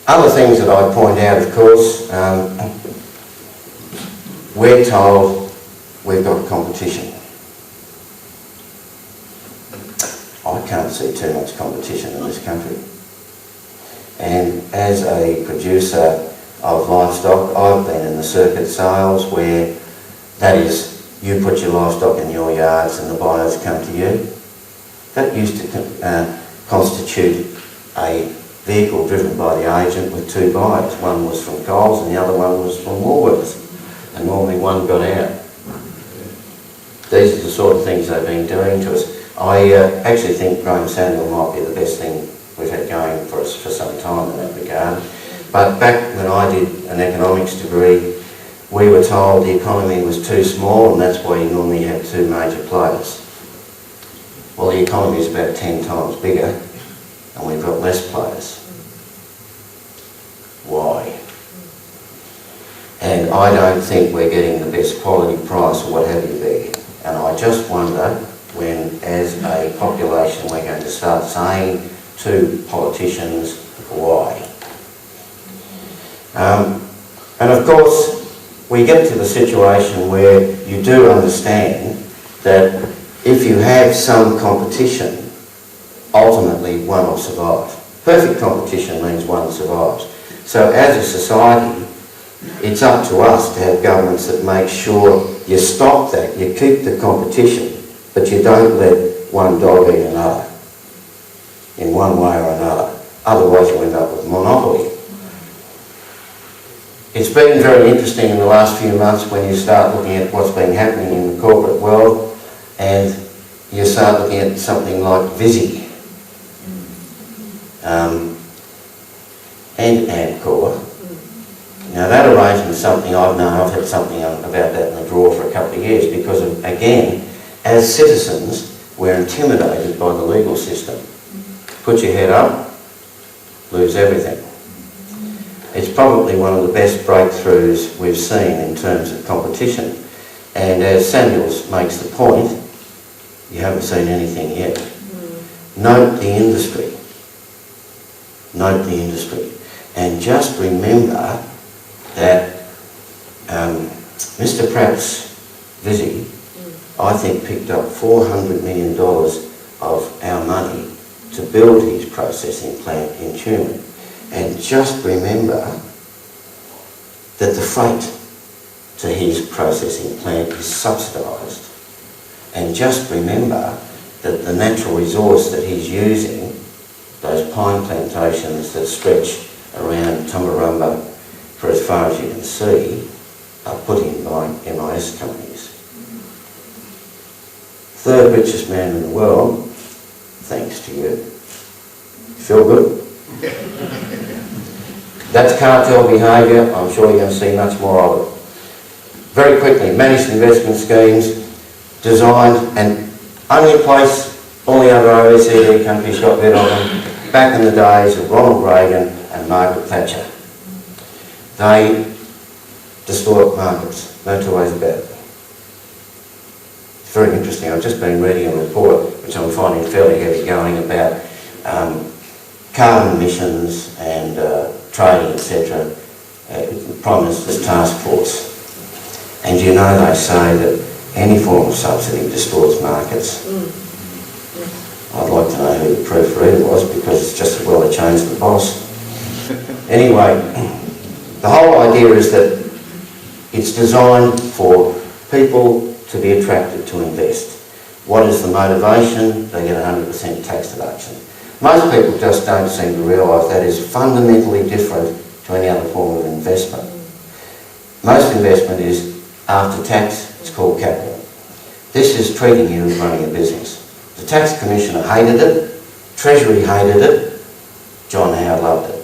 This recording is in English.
Other things that I point out, of course, we're told we've got competition. I can't see too much competition in this country. And as a producer of livestock, I've been in the circuit sales where that is, you put your livestock in your yards and the buyers come to you. That used to constitute a vehicle driven by the agent with two buyers. One was from Coles and the other one was from Woolworths. And normally one got out. These are the sort of things they've been doing to us. I actually think Graham Samuel might be the best thing we've had going for us for some time in that regard. But back when I did an economics degree, we were told the economy was too small and that's why you normally have two major players. Well, the economy is about 10 times bigger and we've got less players. Why? And I don't think we're getting the best quality price or what have you there. And I just wonder when, as a population, we're going to start saying to politicians, why? And of course, we get to the situation where you do understand that if you have some competition, ultimately one will survive. Perfect competition means one survives. So as a society, it's up to us to have governments that make sure you stop that, you keep the competition, but you don't let one dog eat another in one way or another. Otherwise you end up with monopoly. It's been very interesting in the last few months when you start looking at what's been happening in the corporate world and you start looking at something like Visy and Amcor. Now that arrangement is something I've known, I've had something about that in the drawer for a couple of years because of, again, as citizens, we're intimidated by the legal system. Put your head up, lose everything. It's probably one of the best breakthroughs we've seen in terms of competition. And as Samuels makes the point, you haven't seen anything yet. Note the industry. Note the industry. And just remember that Mr. Pratt's Visy, I think, picked up $400 million of our money to build his processing plant in Tumen. And just remember that the freight to his processing plant is subsidised. And just remember that the natural resource that he's using, those pine plantations that stretch around Tumbarumba for as far as you can see, are put in by MIS companies. Third richest man in the world, thanks to you. Feel good? That's cartel behaviour. I'm sure you're going to see much more of it. Very quickly, managed investment schemes, designed and only a place all the other OECD countries got rid of them back in the days of Ronald Reagan and Margaret Thatcher. They distort markets, no two ways about it. It's very interesting. I've just been reading a report which I'm finding fairly heavy going about carbon emissions and trading, etc. Prime Minister's task force. And you know they say that any form of subsidy distorts markets. I'd like to know who the proofreader was because it's just as well they changed the boss. Anyway, the whole idea is that it's designed for people to be attracted to invest. What is the motivation? They get 100% tax deduction. Most people just don't seem to realise that is fundamentally different to any other form of investment. Most investment is after tax, it's called capital. This is treating you as running a business. The Tax Commissioner hated it, Treasury hated it, John Howard loved it.